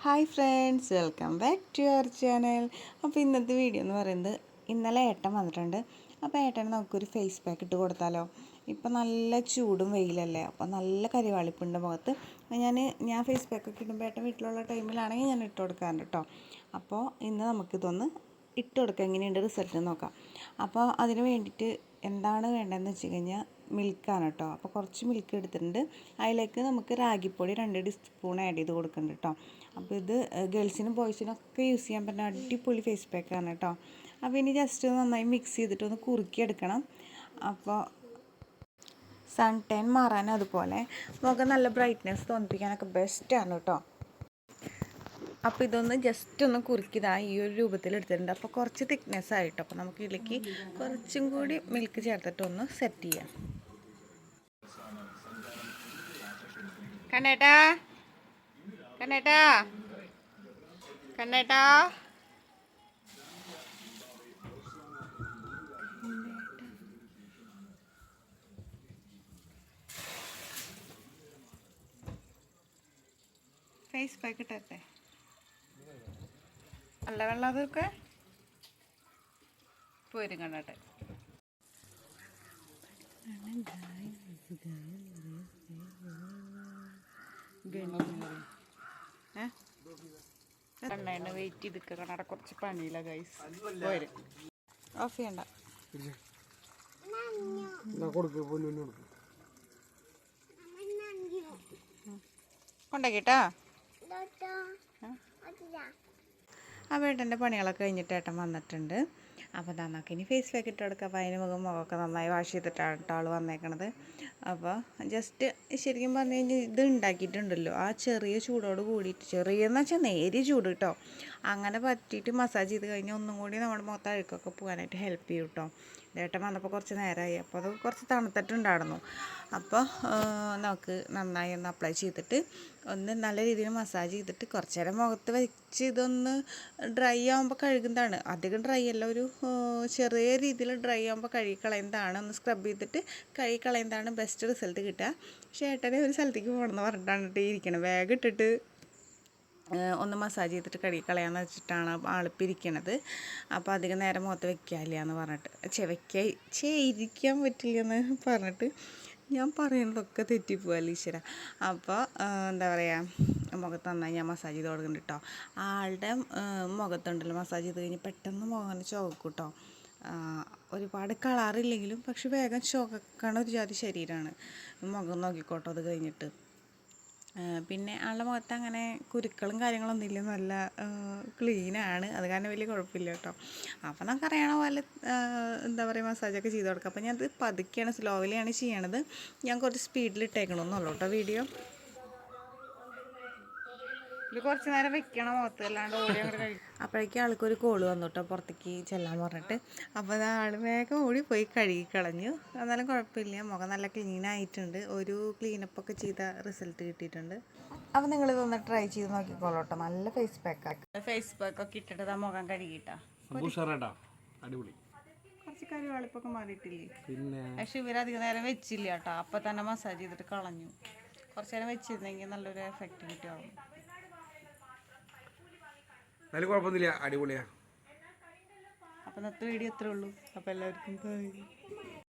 Hi friends, welcome back to our channel. അപ്പോൾ ഇന്നത്തെ video എന്ന് പറയുന്നത്, ഇന്നലെ ഏട്ടൻ വന്നിട്ടുണ്ട്. അപ്പോൾ ഏട്ടന് നമുക്കൊരു ഫേസ് പാക്ക് ഇട്ട് കൊടുത്താലോ? ഇപ്പോൾ നല്ല ചൂടും വെയിലല്ലേ, അപ്പോൾ നല്ല കരിവാളിപ്പുണ്ട് മുഖത്ത്. ഞാൻ ഫേസ് പാക്കൊക്കെ ഇടുമ്പോൾ ഏട്ടൻ വീട്ടിലുള്ള ടൈമിലാണെങ്കിൽ ഞാൻ ഇട്ട് കൊടുക്കാറുണ്ട് കേട്ടോ. അപ്പോൾ ഇന്ന് നമുക്കിതൊന്ന് ഇട്ട് കൊടുക്കാം, എങ്ങനെയുണ്ട് റിസൾട്ട് നോക്കാം. അപ്പോൾ അതിന് വേണ്ടിയിട്ട് എന്താണ് വേണ്ടതെന്ന് വെച്ച് കഴിഞ്ഞാൽ മിൽക്കാണ് കേട്ടോ. അപ്പോൾ കുറച്ച് മിൽക്ക് എടുത്തിട്ടുണ്ട്. അതിലേക്ക് നമുക്ക് റാഗിപ്പൊടി 2 ടീസ്പൂൺ ആഡ് ചെയ്ത് കൊടുക്കുന്നുണ്ട് കേട്ടോ. അപ്പോൾ ഇത് ഗേൾസിനും ബോയ്സിനും ഒക്കെ യൂസ് ചെയ്യാൻ പറ്റുന്ന അടിപൊളി ഫേസ് പാക്കാണ് കേട്ടോ. അപ്പോൾ ഇനി ജസ്റ്റ് നന്നായി മിക്സ് ചെയ്തിട്ട് ഒന്ന് കുറുക്കിയെടുക്കണം. അപ്പോൾ സൺ ടാൻ മാറാനും അതുപോലെ മുഖം നല്ല ബ്രൈറ്റ്നെസ് തോന്നിപ്പിക്കാനൊക്കെ ബെസ്റ്റാണ് കേട്ടോ. അപ്പോൾ ഇതൊന്ന് ജസ്റ്റ് ഒന്ന് കുറുക്കിയതാണ് ഈ ഒരു രൂപത്തിൽ എടുത്തിട്ടുണ്ട്. അപ്പോൾ കുറച്ച് തിക്നെസ് ആയിട്ടോ. അപ്പോൾ നമുക്ക് ഇതിലേക്ക് കുറച്ചും കൂടി മിൽക്ക് ചേർത്തിട്ടൊന്ന് സെറ്റ് ചെയ്യാം. കണ്ണേട്ടാ കണ്ണേട്ടാ കണ്ണേട്ടാ ഫേസ് പാക്ക് ഇട്ടേ നല്ല വെള്ളം അതൊക്കെ പോരും കണ്ടട്ടെ. കണ്ണേനെ വെയിറ്റ് ചെയ്തിക്ക കണ്ണട കുറച്ച് പണിയില്ല ഗൈസ്. പോരും ഓഫ് ചെയ്യണ്ട. കൊണ്ടാക്കിട്ടാ ആ ഏട്ടൻ്റെ പണികളൊക്കെ കഴിഞ്ഞിട്ട് ഏട്ടൻ വന്നിട്ടുണ്ട്. അപ്പോൾ നമുക്ക് ഇനി ഫേസ് പാക്ക് ഇട്ട് കൊടുക്കുക. അപ്പോൾ അതിന് മുഖമൊക്കെ നന്നായി വാഷ് ചെയ്തിട്ടാണ് കേട്ടോ ആൾ വന്നേക്കണത്. അപ്പോൾ ജസ്റ്റ് ശരിക്കും പറഞ്ഞു കഴിഞ്ഞാൽ ഇത് ഉണ്ടാക്കിയിട്ടുണ്ടല്ലോ, ആ ചെറിയ ചൂടോട് കൂടിയിട്ട്, ചെറിയെന്ന് വെച്ചാൽ നേരിയ ചൂട് കേട്ടോ, അങ്ങനെ പറ്റിയിട്ട് മസാജ് ചെയ്ത് കഴിഞ്ഞാൽ ഒന്നും കൂടി നമ്മുടെ മുഖത്ത് അഴുക്കൊക്കെ പോകാനായിട്ട് ഹെൽപ്പ് ചെയ്യും കേട്ടോ. ഏട്ടൻ വന്നപ്പോൾ കുറച്ച് നേരമായി, അപ്പോൾ അത് കുറച്ച് തണുത്തിട്ടുണ്ടായിരുന്നു. അപ്പോൾ നമുക്ക് നന്നായി ഒന്ന് അപ്ലൈ ചെയ്തിട്ട് ഒന്ന് നല്ല രീതിയിൽ മസാജ് ചെയ്തിട്ട് കുറച്ച് നേരം മുഖത്ത് വെച്ച് ഇതൊന്ന് ഡ്രൈ ആകുമ്പോൾ കഴുകുന്നതാണ്. അധികം ഡ്രൈ അല്ല, ഒരു ചെറിയ രീതിയിൽ ഡ്രൈ ആകുമ്പോൾ കഴുകിക്കളയുന്നതാണ്. ഒന്ന് സ്ക്രബ് ചെയ്തിട്ട് കഴുകിക്കളയുന്നതാണ് ബെസ്റ്റ് റിസൾട്ട് കിട്ടുക. പക്ഷേ ഏട്ടനെ ഒരു സ്ഥലത്തേക്ക് പോകണമെന്ന് പറഞ്ഞിട്ടാണ് ഇരിക്കണം. ബാഗ് ഇട്ടിട്ട് ഒന്ന് മസാജ് ചെയ്തിട്ട് കഴുകിക്കളയാന്ന് വെച്ചിട്ടാണ് ആളിപ്പിരിക്കണത്. അപ്പോൾ അധികം നേരം മുഖത്ത് വെക്കാനില്ല എന്ന് പറഞ്ഞിട്ട് ഇരിക്കാൻ പറ്റില്ല എന്ന് പറഞ്ഞിട്ട് ഞാൻ പറയുന്നതൊക്കെ തെറ്റിപ്പോവല്ല ഈശ്വര. അപ്പോൾ എന്താ പറയുക, മുഖത്ത് നന്നായി ഞാൻ മസാജ് ചെയ്ത് കൊടുക്കുന്നുണ്ട് കേട്ടോ. ആളുടെ മുഖത്തുണ്ടല്ലോ മസാജ് ചെയ്ത് കഴിഞ്ഞ് പെട്ടെന്ന് മുഖം ചുവക്കും കേട്ടോ. ഒരുപാട് കളറില്ലെങ്കിലും പക്ഷെ വേഗം ചുവക്കണ ഒരു ജാതി ശരീരമാണ്. മുഖം നോക്കിക്കോട്ടോ അത് കഴിഞ്ഞിട്ട്. പിന്നെ ആളുടെ മുഖത്ത് അങ്ങനെ കുരുക്കളും കാര്യങ്ങളൊന്നും ഇല്ല, നല്ല ക്ലീനാണ്. അത് കാരണം വലിയ കുഴപ്പമില്ല കേട്ടോ. അപ്പോൾ നമുക്ക് അറിയണ പോലെ എന്താ പറയുക മസാജൊക്കെ ചെയ്ത് കൊടുക്കാം. അപ്പോൾ ഞാനത് പതുക്കെയാണ്, സ്ലോവിലാണ് ചെയ്യണത്. ഞാൻ കുറച്ച് സ്പീഡിൽ ഇട്ടേക്കണമെന്നുള്ളൂ കേട്ടോ വീഡിയോ. ഇത് കുറച്ച് നേരം വെക്കണം മുഖത്ത്, അല്ലാണ്ട് ഓടി അങ്ങോട്ട് കഴിക്കും. അപ്പോഴേക്കും ആൾക്കൊരു കോള് വന്നു കേട്ടോ, പുറത്തേക്ക് ചെല്ലാൻ പറഞ്ഞിട്ട്. അപ്പോൾ ആൾ വേഗം ഓടി പോയി കഴുകിക്കളഞ്ഞു. എന്നാലും കുഴപ്പമില്ല, മുഖം നല്ല ക്ലീനായിട്ടുണ്ട്. ഒരു ക്ലീനപ്പൊക്കെ ചെയ്ത റിസൾട്ട് കിട്ടിയിട്ടുണ്ട്. അപ്പോൾ നിങ്ങളിതൊന്ന് ട്രൈ ചെയ്ത് നോക്കിക്കോളൂ കേട്ടോ. നല്ല ഫേസ് പാക്കൊക്കെ ഇട്ടിട്ട് ആ മുഖം കഴുകിയിട്ടാ അടിപൊളി. കുറച്ച് കരിവാളിപ്പൊക്കെ മാറിയിട്ടില്ലേ. പക്ഷെ ഇവരധികം നേരം വെച്ചില്ല കേട്ടോ, അപ്പം തന്നെ മസാജ് ചെയ്തിട്ട് കളഞ്ഞു. കുറച്ച് നേരം വെച്ചിരുന്നെങ്കിൽ നല്ലൊരു എഫക്റ്റ് കിട്ടിയാവും. കുഴപ്പമൊന്നുമില്ല, അടിപൊളിയാ. അപ്പം ഇന്നത്തെ വീഡിയോ ഇത്രേ ഉള്ളൂ. അപ്പോൾ എല്ലാവർക്കും ബൈ.